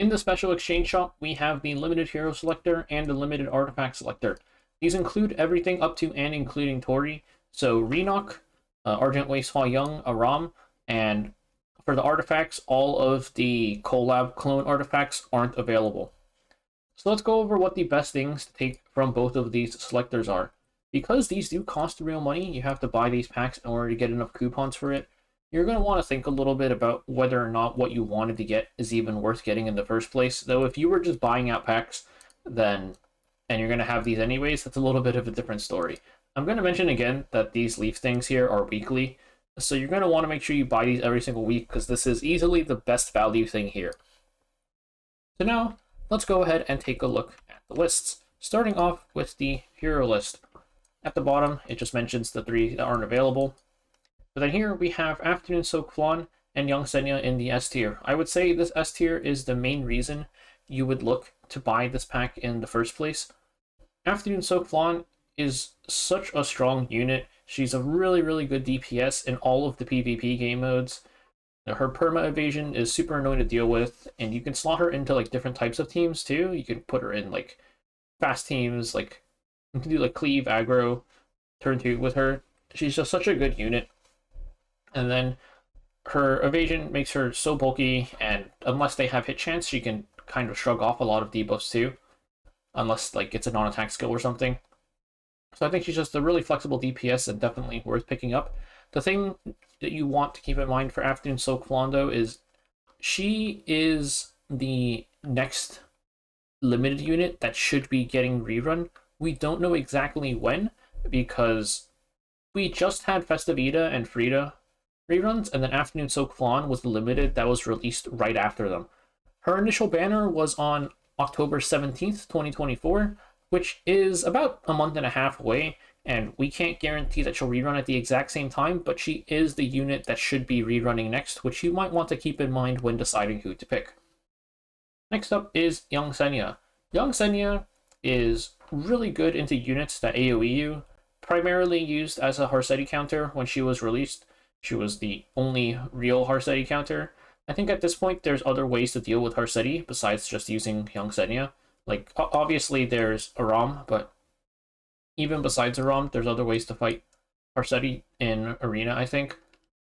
In the special exchange shop, we have the limited hero selector and the limited artifact selector. These include everything up to and including Tori, so Renok, Argent Waste Hua Young, Aram, and for the artifacts, all of the collab clone artifacts aren't available. So let's go over what the best things to take from both of these selectors are. Because these do cost real money, you have to buy these packs in order to get enough coupons for it. You're going to want to think a little bit about whether or not what you wanted to get is even worth getting in the first place. Though if you were just buying out packs, then and you're going to have these anyways, that's a little bit of a different story. I'm going to mention again that these leaf things here are weekly, so you're going to want to make sure you buy these every single week because this is easily the best value thing here. So now, let's go ahead and take a look at the lists. Starting off with the hero list. At the bottom, it just mentions the 3 that aren't available. But then here we have Afternoon Soak Flan and Young Senya in the S tier. I would say this S tier is the main reason you would look to buy this pack in the first place. Afternoon Soak Flan is such a strong unit. She's a really good DPS in all of the PvP game modes. Her perma evasion is super annoying to deal with, and you can slot her into like different types of teams too. You can put her in like fast teams, like you can do like cleave, aggro, turn 2 with her. She's just such a good unit. And then her evasion makes her so bulky, and unless they have hit chance, she can kind of shrug off a lot of debuffs too. Unless like it's a non-attack skill or something. So I think she's just a really flexible DPS and definitely worth picking up. The thing that you want to keep in mind for Afternoon Soak Flan though is she is the next limited unit that should be getting rerun. We don't know exactly when because we just had Festivita and Frida reruns, and then Afternoon Soak Flan was the limited that was released right after them. Her initial banner was on October 17th, 2024, which is about a month and a half away, and we can't guarantee that she'll rerun at the exact same time, but she is the unit that should be rerunning next, which you might want to keep in mind when deciding who to pick. Next up is Young Senya. Young Senya is really good into units that AoE you, primarily used as a Harseti counter when she was released. She was the only real Harseti counter. I think at this point there's other ways to deal with Harseti besides just using Young Senya. Like, obviously there's Aram, but even besides Aram, there's other ways to fight Harseti in Arena, I think.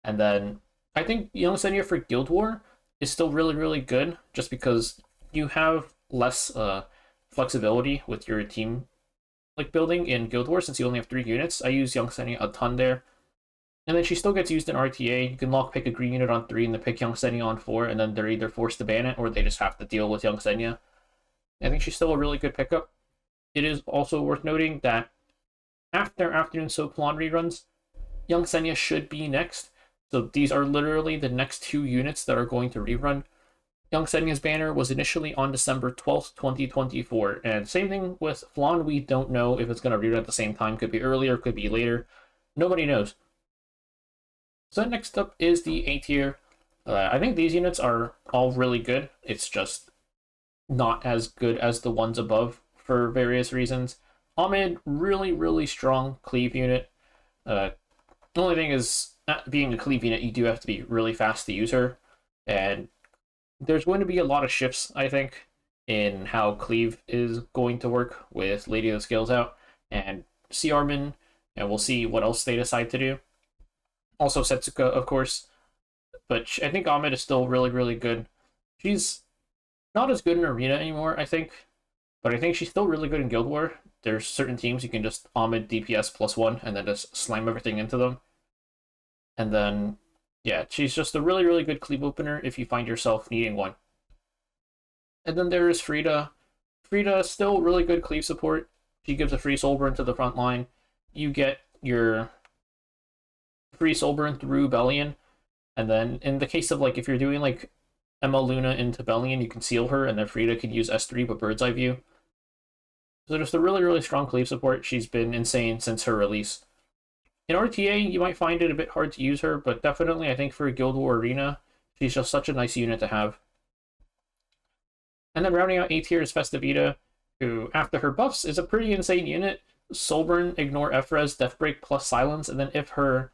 And then I think Young Senya for Guild War is still really good, just because you have less flexibility with your team like building in Guild War since you only have 3 units. I use Young Senya a ton there. And then she still gets used in RTA. You can lockpick a green unit on 3 and then pick Young Senya on 4, and then they're either forced to ban it or they just have to deal with Young Senya. I think she's still a really good pickup. It is also worth noting that after Afternoon Soak Flan reruns, Young Senya should be next. So these are literally the next 2 units that are going to rerun. Young Senya's banner was initially on December 12th, 2024. And same thing with Flan, we don't know if it's going to rerun at the same time. Could be earlier, could be later. Nobody knows. So next up is the A tier. I think these units are all really good. It's just not as good as the ones above for various reasons. Ahmed, really strong cleave unit. The only thing is, being a cleave unit, you do have to be really fast to use her. And there's going to be a lot of shifts, I think, in how cleave is going to work with Lady of the Scales out and Armin, and we'll see what else they decide to do. Also Setsuka, of course, but I think Ahmed is still really good. She's not as good in Arena anymore, I think, but I think she's still really good in Guild War. There's certain teams you can just Ahmed DPS +1 and then just slam everything into them. And then, yeah, she's just a really good cleave opener if you find yourself needing one. And then there is Frida. Frida, still really good cleave support. She gives a free soul burn to the front line. You get your free soul burn through Bellion, and then in the case of like if you're doing like Emma Luna into Bellion, you can seal her, and then Frida can use S3 but bird's eye view. So just a really strong cleave support. She's been insane since her release. In RTA, you might find it a bit hard to use her, but definitely I think for a Guild War Arena, she's just such a nice unit to have. And then rounding out A tier is Festivita, who after her buffs is a pretty insane unit. Soulburn, ignore F-res, Death Break plus silence, and then if her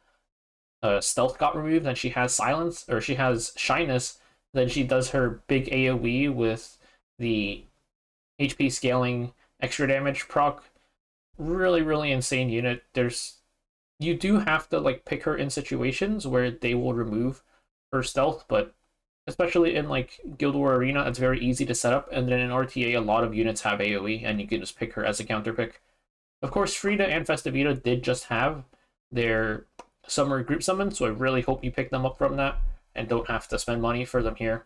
stealth got removed and she has silence, or she has shyness, Then she does her big AoE with the HP scaling extra damage proc. Really, really insane unit. You do have to like pick her in situations where they will remove her stealth, but especially in like Guild War Arena, it's very easy to set up. And then in RTA, a lot of units have AoE, and you can just pick her as a counter pick. Of course, Frida and Festivita did just have their summer group summon, so I really hope you pick them up from that and don't have to spend money for them here.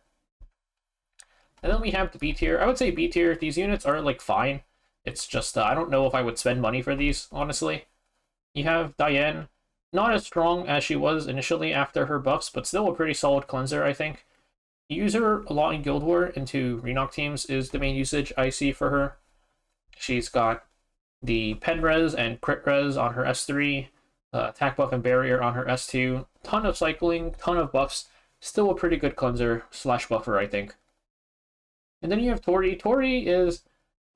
And then we have the B tier. I would say B tier, these units are like fine. It's just, I don't know if I would spend money for these, honestly. You have Diane, not as strong as she was initially after her buffs, but still a pretty solid cleanser, I think. Use her a lot in Guild War into Renock teams is the main usage I see for her. She's got the pen res and crit res on her S3, attack buff and barrier on her S2, ton of cycling, ton of buffs, still a pretty good cleanser slash buffer, I think. And then you have Tori. Tori is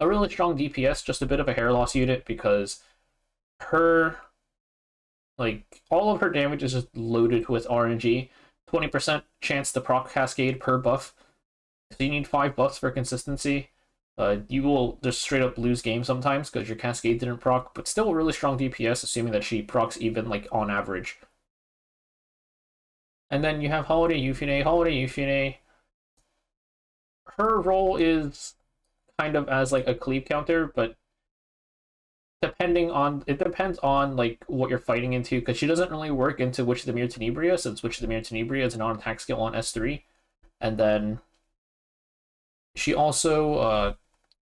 a really strong DPS, just a bit of a hair loss unit because her, like, all of her damage is just loaded with RNG. 20% chance to proc cascade per buff. So you need 5 buffs for consistency. You will just straight up lose games sometimes because your cascade didn't proc, but still a really strong DPS, assuming that she procs even like on average. And then you have Holiday Yufine. Holiday Yufine, her role is kind of as like a cleave counter, but it depends on like what you're fighting into, because she doesn't really work into Witch of the Mere Tenebria, since Witch of the Mere Tenebria is a non-attack skill on S3. And then she also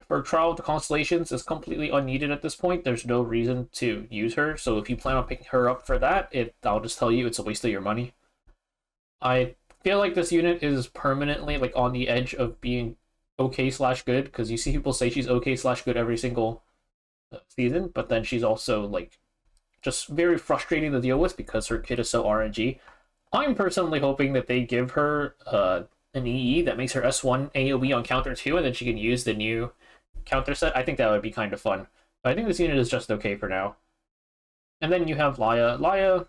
for Trial of the Constellations is completely unneeded at this point. There's no reason to use her, so if you plan on picking her up for that, I'll just tell you it's a waste of your money. I feel like this unit is permanently like on the edge of being okay slash good, because you see people say she's okay slash good every single season, but then she's also like just very frustrating to deal with because her kit is so RNG. I'm personally hoping that they give her an EE that makes her S1 AoE on counter 2, and then she can use the new counter set. I think that would be kind of fun. But I think this unit is just okay for now. And then you have Laya. Laya,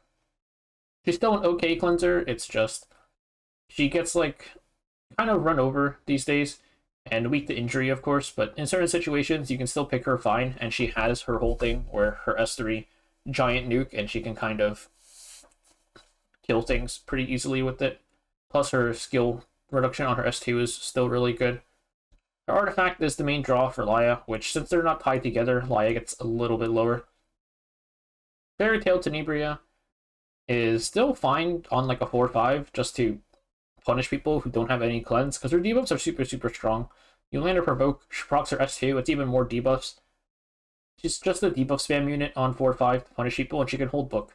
she's still an okay cleanser. It's just she gets like kind of run over these days and weak to injury, of course, but in certain situations you can still pick her fine, and she has her whole thing where her S3 giant nuke and she can kind of kill things pretty easily with it. Plus her skill reduction on her S2 is still really good. Her artifact is the main draw for Laya, which since they're not tied together, Laya gets a little bit lower. Fairy Tail Tenebria is still fine on like a 4-5 just to punish people who don't have any cleanse, because her debuffs are super, super strong. You land her provoke, she procs her S2, it's even more debuffs. She's just a debuff spam unit on 4-5 to punish people, and she can hold book.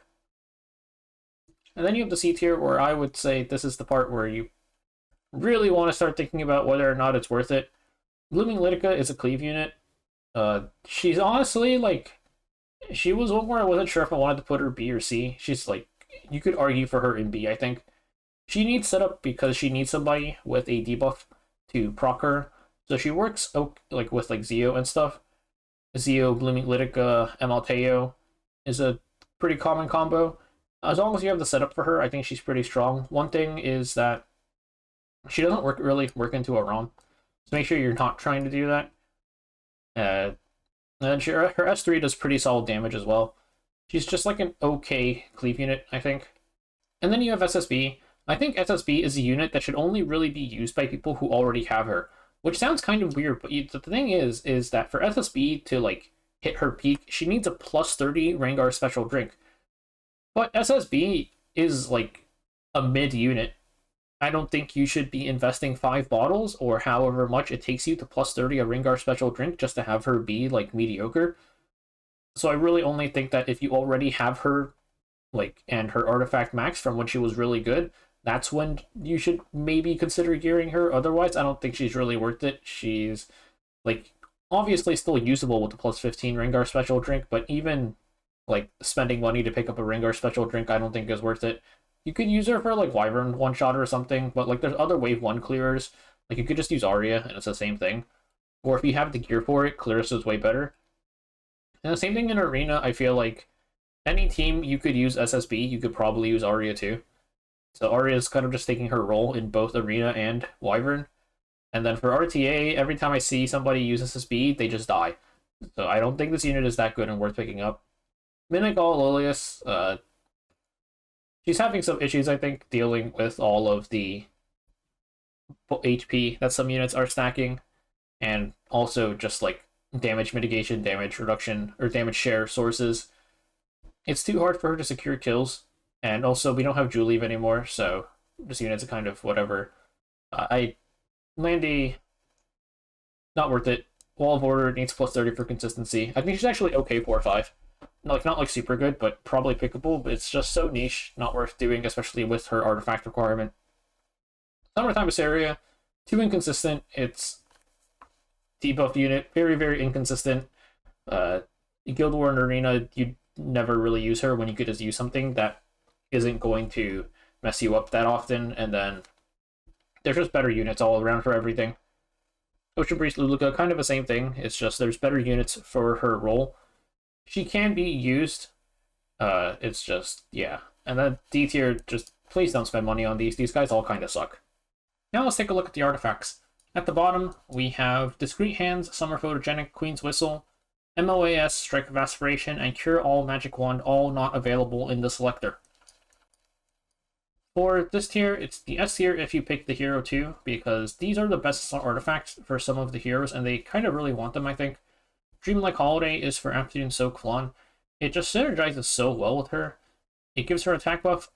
And then you have the C tier, where I would say this is the part where you really want to start thinking about whether or not it's worth it. Blooming Litica is a cleave unit. She's honestly like, she was one where I wasn't sure if I wanted to put her B or C. She's like, you could argue for her in B, I think. She needs setup because she needs somebody with a debuff to proc her. So she works like with like Zio and stuff. Zio, Blooming Litica, Amalteo is a pretty common combo. As long as you have the setup for her, I think she's pretty strong. One thing is that she doesn't really work into a ROM, so make sure you're not trying to do that. And then her S3 does pretty solid damage as well. She's just like an okay cleave unit, I think. And then you have SSB. I think SSB is a unit that should only really be used by people who already have her, which sounds kind of weird, but the thing is that for SSB to like hit her peak, she needs a plus 30 Rengar special drink. But SSB is like a mid unit. I don't think you should be investing 5 bottles or however much it takes you to plus 30 a Rengar special drink just to have her be like mediocre. So I really only think that if you already have her like and her artifact max from when she was really good, that's when you should maybe consider gearing her. Otherwise, I don't think she's really worth it. She's like obviously still usable with the plus 15 Rengar special drink, but even like spending money to pick up a Rengar special drink, I don't think is worth it. You could use her for like Wyvern one-shot or something, but like there's other wave 1 clearers. Like you could just use Arya and it's the same thing. Or if you have the gear for it, Clarissa is way better. And the same thing in Arena, I feel like any team you could use SSB, you could probably use Arya too. So Arti is kind of just taking her role in both Arena and Wyvern. And then for RTA, every time I see somebody use this speed, they just die. So I don't think this unit is that good and worth picking up. Minigal Lilius, she's having some issues, I think, dealing with all of the HP that some units are stacking, and also just like damage mitigation, damage reduction, or damage share sources. It's too hard for her to secure kills, and also we don't have Juleave anymore, so this unit's a kind of whatever. Landy, not worth it. Wall of Order needs plus 30 for consistency. I think she's actually okay 4-5. Like, not like super good, but probably pickable, but it's just so niche, not worth doing, especially with her artifact requirement. Summertime Assyria, too inconsistent. It's debuff unit, very, very inconsistent. Guild War and Arena, you never really use her when you could just use something that isn't going to mess you up that often, and then there's just better units all around for everything. Ocean Priest Luluka, kind of the same thing. It's just there's better units for her role. She can be used. It's just, yeah. And then D tier, just please don't spend money on these. These guys all kind of suck. Now let's take a look at the artifacts. At the bottom, we have Discreet Hands, Summer Photogenic, Queen's Whistle, MOAS, Strike of Aspiration, and Cure All Magic Wand, all not available in the Selector. For this tier, it's the S tier if you pick the hero too, because these are the best artifacts for some of the heroes, and they kind of really want them, I think. Dreamlike Holiday is for Afternoon Soak Flan. It just synergizes so well with her. It gives her attack buff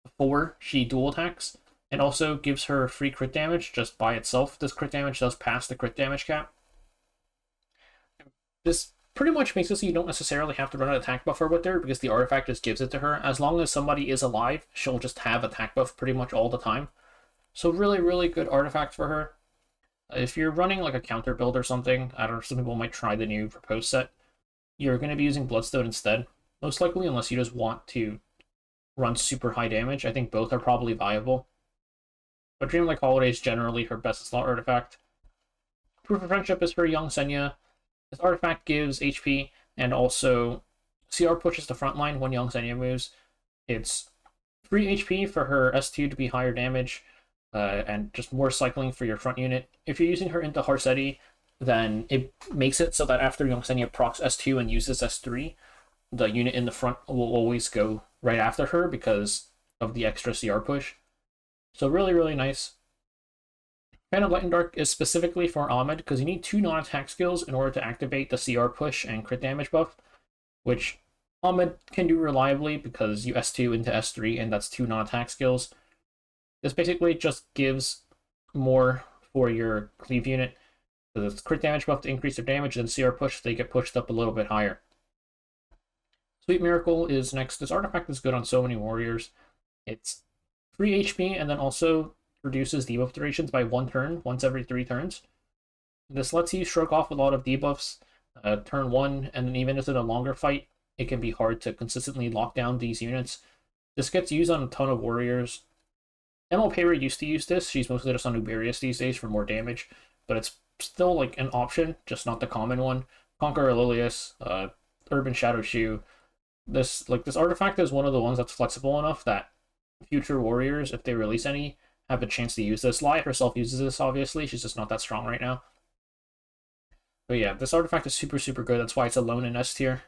before she dual attacks, and also gives her free crit damage just by itself. This crit damage does pass the crit damage cap. This pretty much makes it so you don't necessarily have to run an attack buffer with her, because the artifact just gives it to her. As long as somebody is alive, she'll just have attack buff pretty much all the time. So really, really good artifact for her. If you're running like a counter build or something, I don't know, some people might try the new proposed set, you're going to be using Bloodstone instead, most likely, unless you just want to run super high damage. I think both are probably viable. But Dreamlike Holiday is generally her best slot artifact. Proof of Friendship is her Young Senya. This artifact gives HP, and also CR pushes the front line when Young Senya moves. It's free HP for her S2 to be higher damage, and just more cycling for your front unit. If you're using her into Harseti, then it makes it so that after Young Senya procs S2 and uses S3, the unit in the front will always go right after her because of the extra CR push. So really, really nice. Phantom Light and Dark is specifically for Ahmed because you need 2 non-attack skills in order to activate the CR push and crit damage buff, which Ahmed can do reliably because you S2 into S3 and that's 2 non-attack skills. This basically just gives more for your cleave unit. So it's crit damage buff to increase their damage, and CR push, they get pushed up a little bit higher. Sweet Miracle is next. This artifact is good on so many warriors. It's free HP and then also reduces debuff durations by 1 turn, once every 3 turns. This lets you shrug off a lot of debuffs turn 1, and then even if it's in a longer fight, it can be hard to consistently lock down these units. This gets used on a ton of warriors. Emil Payra used to use this. She's mostly just on Uberius these days for more damage, but it's still like an option, just not the common one. Conqueror Lilius, Urban Shadow Shoe. This artifact is one of the ones that's flexible enough that future warriors, if they release any, have a chance to use this. Lia herself uses this, obviously. She's just not that strong right now. But yeah, this artifact is super, super good. That's why it's alone in S tier.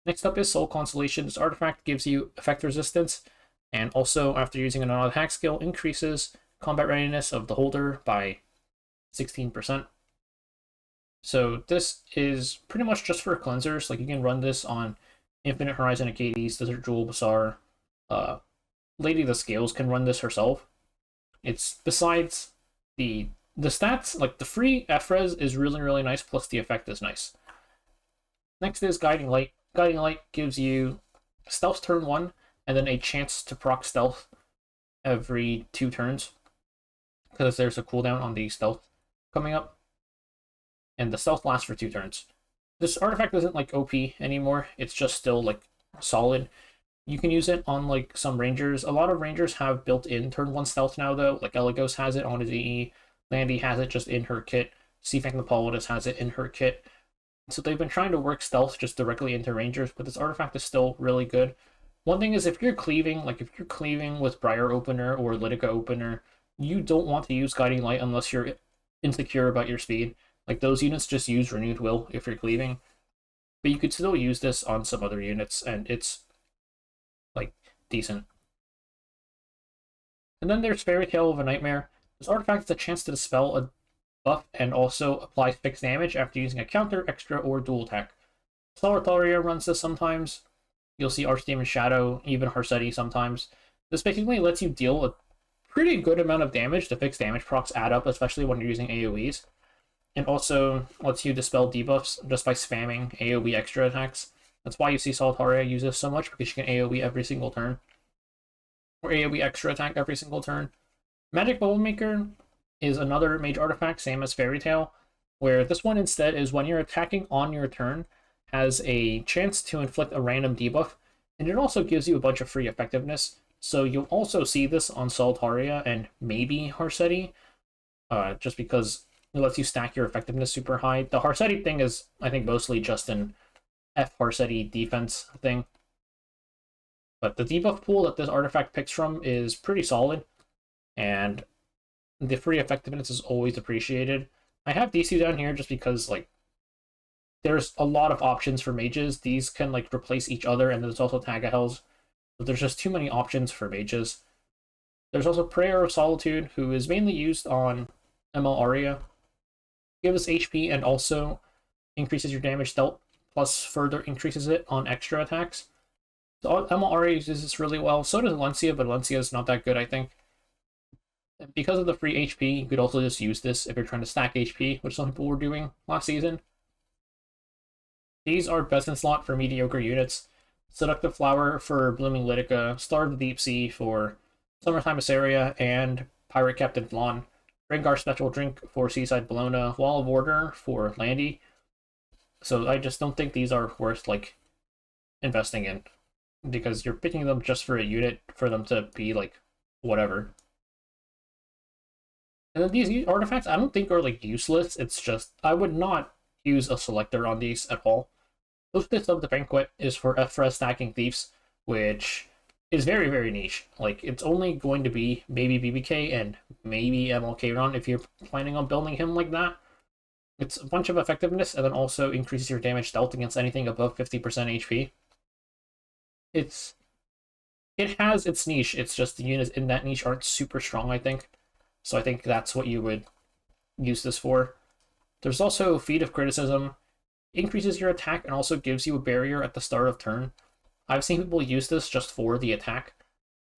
Next up is Soul Consolation. This artifact gives you effect resistance, and also, after using a non-attack skill, increases combat readiness of the holder by 16%. So this is pretty much just for cleansers. Like, you can run this on Infinite Horizon Acades, Desert Jewel Bazaar. Lady of the Scales can run this herself. It's, besides the stats, like the free F-res is really, really nice, plus the effect is nice. Next is Guiding Light. Guiding Light gives you Stealth turn 1, and then a chance to proc Stealth every 2 turns, because there's a cooldown on the Stealth coming up, and the Stealth lasts for 2 turns. This artifact isn't like OP anymore, it's just still like solid. You can use it on like some Rangers. A lot of Rangers have built-in turn 1 Stealth now though, like Eligos has it on his EE, Landy has it just in her kit, Seafang the Politis has it in her kit. So they've been trying to work Stealth just directly into Rangers, but this artifact is still really good. One thing is if you're cleaving, like if you're cleaving with Briar Opener or Litica Opener, you don't want to use Guiding Light unless you're insecure about your speed. Like those units just use Renewed Will if you're cleaving. But you could still use this on some other units, and it's like decent. And then there's Fairy Tale of a Nightmare. This artifact is a chance to dispel a buff and also apply fixed damage after using a counter, extra, or dual attack. Solitaria runs this sometimes. You'll see Archdemon Shadow, even Harsetti sometimes. This basically lets you deal a pretty good amount of damage. The fixed damage procs add up, especially when you're using AoEs. And also lets you dispel debuffs just by spamming AoE extra attacks. That's why you see Solitaria use this so much, because you can AoE every single turn. Or AoE extra attack every single turn. Magic Bubble Maker is another mage artifact, same as Fairy Tale, where this one instead is when you're attacking on your turn, has a chance to inflict a random debuff, and it also gives you a bunch of free effectiveness. So you'll also see this on Solitaria and maybe Harsetti, just because it lets you stack your effectiveness super high. The Harsetti thing is, I think, mostly just an F Harsetti defense thing. But the debuff pool that this artifact picks from is pretty solid, and the free effectiveness is always appreciated. I have DC down here just because, like, there's a lot of options for mages. These can, like, replace each other, and there's also Tagahells. But there's just too many options for mages. There's also Prayer of Solitude, who is mainly used on ML Aria. Gives HP and also increases your damage dealt, plus further increases it on extra attacks. So ML Aria uses this really well. So does Lencia, but Lencia is not that good, I think. Because of the free HP, you could also just use this if you're trying to stack HP, which some people were doing last season. These are best in slot for mediocre units. Seductive Flower for Blooming Litica, Star of the Deep Sea for Summertime Assyria, and Pirate Captain Flan. Rengar Special Drink for Seaside Bologna, Wall of Order for Landy. So I just don't think these are worth, like, investing in, because you're picking them just for a unit for them to be, like, whatever. And then these artifacts, I don't think are, like, useless. It's just, I would not use a Selector on these at all. Hostess of the Banquet is for F-Res stacking Thieves, which is very, very niche. Like, it's only going to be maybe BBK and maybe MLK Run if you're planning on building him like that. It's a bunch of effectiveness, and then also increases your damage dealt against anything above 50% HP. It has its niche, it's just the units in that niche aren't super strong, I think. So I think that's what you would use this for. There's also Feed of Criticism. Increases your attack and also gives you a barrier at the start of turn. I've seen people use this just for the attack,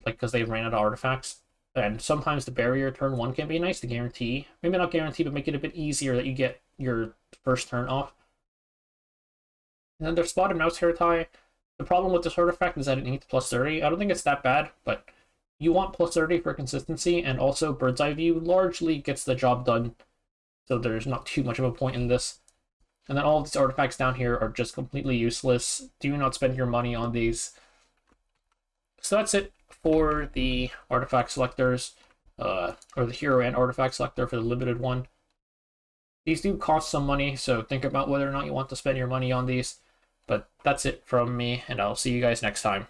like because they ran out of artifacts. And sometimes the barrier turn 1 can be nice to guarantee. Maybe not guarantee, but make it a bit easier that you get your first turn off. And then there's Spotted Mouse Hair Tie. The problem with this artifact is that it needs plus 30. I don't think it's that bad, but you want plus 30 for consistency, and also Bird's Eye View largely gets the job done. So there's not too much of a point in this. And then all of these artifacts down here are just completely useless. Do not spend your money on these. So that's it for the artifact selectors, or the hero and artifact selector for the limited one. These do cost some money, so think about whether or not you want to spend your money on these. But that's it from me, and I'll see you guys next time.